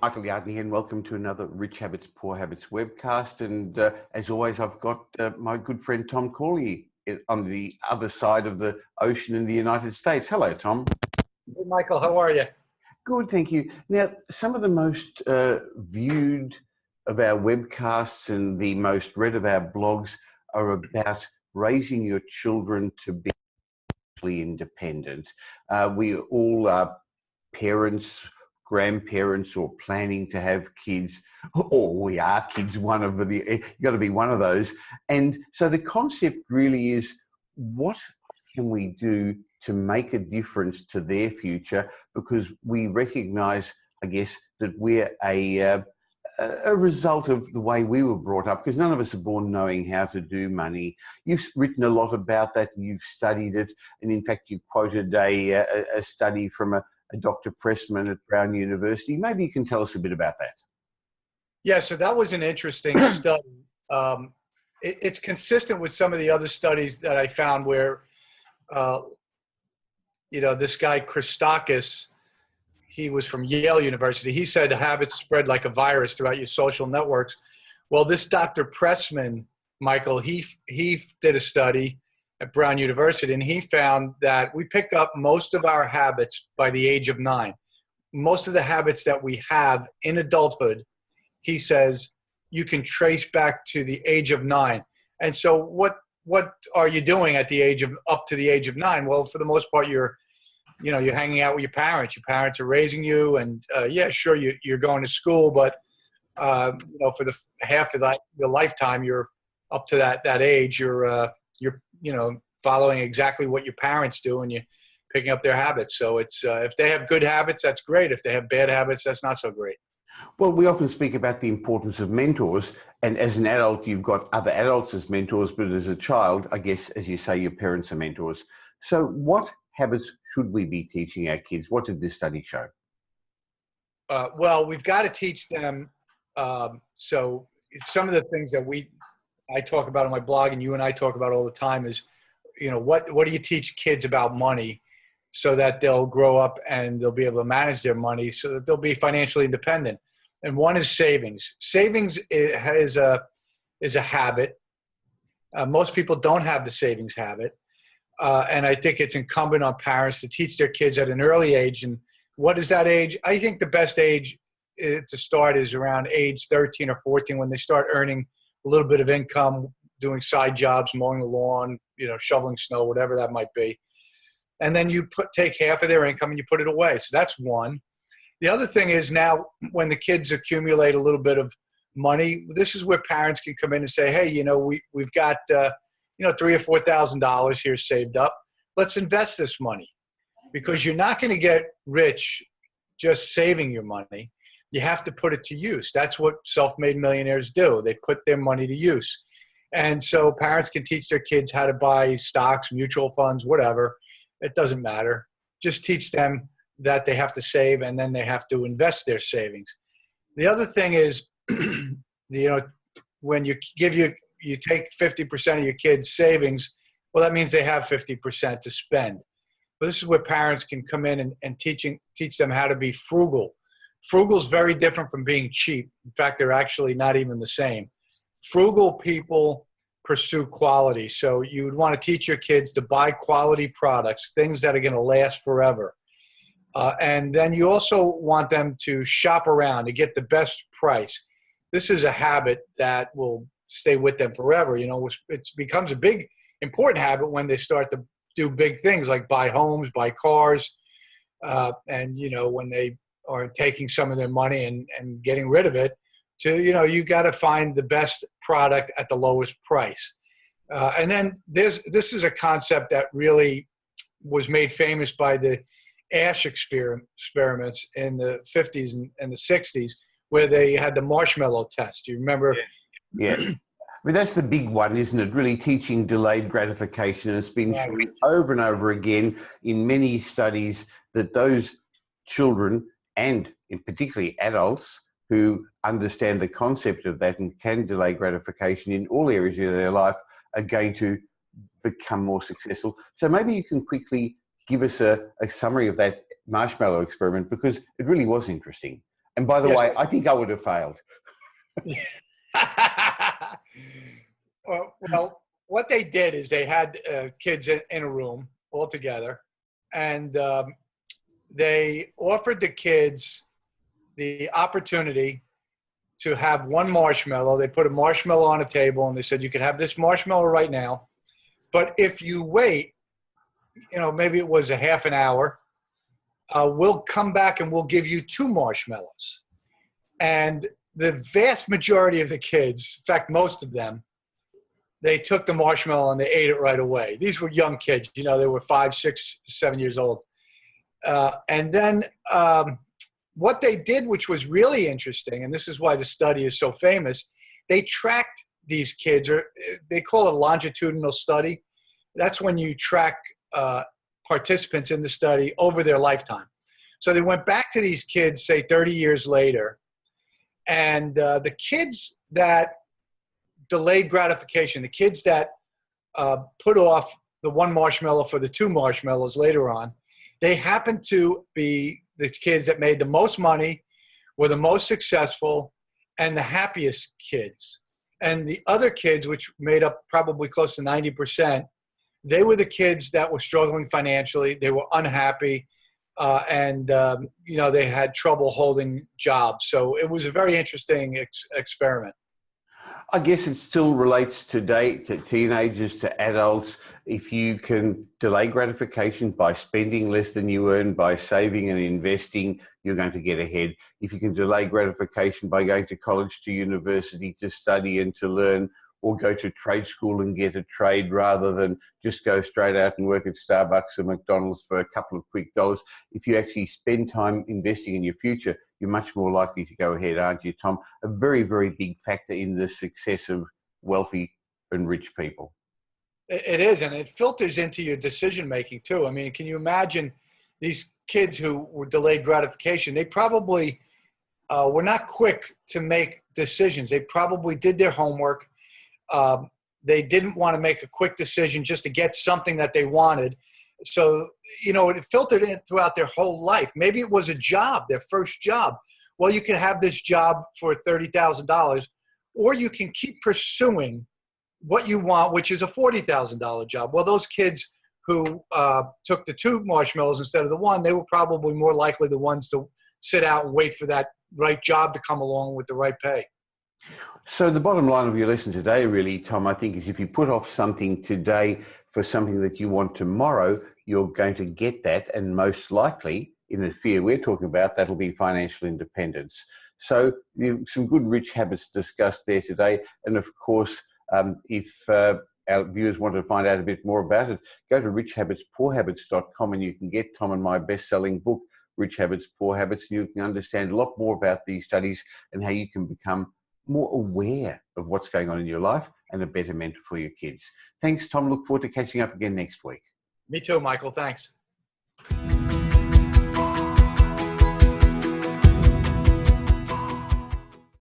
Michael Yardney, and welcome to another Rich Habits, Poor Habits webcast. And as always, I've got my good friend Tom Corley on the other side of the ocean in the United States. Hello, Tom. Hey, Michael, how are you? Good, thank you. Now, some of the most viewed of our webcasts and the most read of our blogs are about raising your children to be independent. We all are parents, grandparents, or planning to have kids, or we are kids. You got to be one of those. And so the concept really is, what can we do to make a difference to their future? Because we recognise, I guess, that we're a result of the way we were brought up, because none of us are born knowing how to do money. You've written a lot about that, and you've studied it, and in fact you quoted a study from a Dr. Pressman at Brown University. Maybe you can tell us a bit about that. Yeah, so that was an interesting study. It's consistent with some of the other studies that I found where, this guy Christakis, he was from Yale University. He said habits spread like a virus throughout your social networks. Well, this Dr. Pressman, Michael, he did a study at Brown University, and he found that we pick up most of our habits by the age of 9. Most of the habits that we have in adulthood, he says, you can trace back to the age of 9. And so what are you doing at the age of, up to the age of 9? Well, for the most part, you're hanging out with your parents. Your parents are raising you, and yeah, sure, you're going to school, but for the half of your lifetime, you're up to that age. You're following exactly what your parents do, and you're picking up their habits. So it's if they have good habits, that's great. If they have bad habits, that's not so great. Well, we often speak about the importance of mentors, and as an adult, you've got other adults as mentors, but as a child, I guess, as you say, your parents are mentors. So what habits should we be teaching our kids? What did this study show? Well, we've got to teach them. So some of the things that I talk about on my blog, and you and I talk about all the time, is, what do you teach kids about money so that they'll grow up and they'll be able to manage their money so that they'll be financially independent. And one is savings. Savings is a habit. Most people don't have the savings habit. And I think it's incumbent on parents to teach their kids at an early age. And what is that age? I think the best age to start is around age 13 or 14, when they start earning a little bit of income, doing side jobs, mowing the lawn, shoveling snow, whatever that might be. And then you take half of their income and you put it away. So that's one. The other thing is, now when the kids accumulate a little bit of money, this is where parents can come in and say, hey, we've got $3,000 or $4,000 here saved up. Let's invest this money, because you're not going to get rich just saving your money. You have to put it to use. That's what self-made millionaires do. They put their money to use. And so parents can teach their kids how to buy stocks, mutual funds, whatever. It doesn't matter. Just teach them that they have to save, and then they have to invest their savings. The other thing is, when you take 50% of your kids' savings, well, that means they have 50% to spend. But this is where parents can come in and teach them how to be frugal. Frugal is very different from being cheap. In fact, they're actually not even the same. Frugal people pursue quality. So you would want to teach your kids to buy quality products, things that are going to last forever. And then you also want them to shop around to get the best price. This is a habit that will stay with them forever. It becomes a big, important habit when they start to do big things like buy homes, buy cars, and when they are taking some of their money and getting rid of it. You got to find the best product at the lowest price. And then this is a concept that really was made famous by the Ash experiments in the 50s and the 60s, where they had the marshmallow test. Do you remember? Yeah. I mean, that's the big one, isn't it? Really teaching delayed gratification. And it's been shown over and over again in many studies that those children, and in particularly adults, who understand the concept of that and can delay gratification in all areas of their life, are going to become more successful. So maybe you can quickly give us a summary of that marshmallow experiment, because it really was interesting. And by the Yes. way, I think I would have failed. Well, what they did is they had kids in a room all together, and they offered the kids the opportunity to have one marshmallow. They put a marshmallow on a table, and they said, you can have this marshmallow right now, but if you wait, maybe it was a half an hour, we'll come back and we'll give you 2 marshmallows. And the vast majority of the kids, in fact, most of them, they took the marshmallow and they ate it right away. These were young kids, they were 5, 6, 7 years old. And then what they did, which was really interesting, and this is why the study is so famous, they tracked these kids, or they call it a longitudinal study. That's when you track participants in the study over their lifetime. So they went back to these kids, say 30 years later, and the kids that delayed gratification, the kids that put off the 1 marshmallow for the 2 marshmallows later on, they happened to be the kids that made the most money, were the most successful, and the happiest kids. And the other kids, which made up probably close to 90%, they were the kids that were struggling financially. They were unhappy, and they had trouble holding jobs. So it was a very interesting experiment. I guess it still relates today to teenagers, to adults. If you can delay gratification by spending less than you earn, by saving and investing, you're going to get ahead. If you can delay gratification by going to college, to university, to study and to learn, or go to trade school and get a trade rather than just go straight out and work at Starbucks or McDonald's for a couple of quick dollars. If you actually spend time investing in your future, you're much more likely to go ahead, aren't you, Tom? A very, very big factor in the success of wealthy and rich people. It is, and it filters into your decision-making too. I mean, can you imagine these kids who were delayed gratification? They probably were not quick to make decisions. They probably did their homework. They didn't want to make a quick decision just to get something that they wanted. So, it filtered in throughout their whole life. Maybe it was a job, their first job. Well, you can have this job for $30,000, or you can keep pursuing what you want, which is a $40,000 job. Well, those kids who took the 2 marshmallows instead of the 1, they were probably more likely the ones to sit out and wait for that right job to come along with the right pay. So the bottom line of your lesson today, really, Tom, I think, is if you put off something today for something that you want tomorrow, you're going to get that. And most likely, in the sphere we're talking about, that'll be financial independence. So some good rich habits discussed there today. And of course, if our viewers want to find out a bit more about it, go to richhabitspoorhabits.com and you can get Tom and my best-selling book, Rich Habits, Poor Habits, and you can understand a lot more about these studies and how you can become more aware of what's going on in your life and a better mentor for your kids. Thanks, Tom. Look forward to catching up again next week. Me too, Michael. Thanks.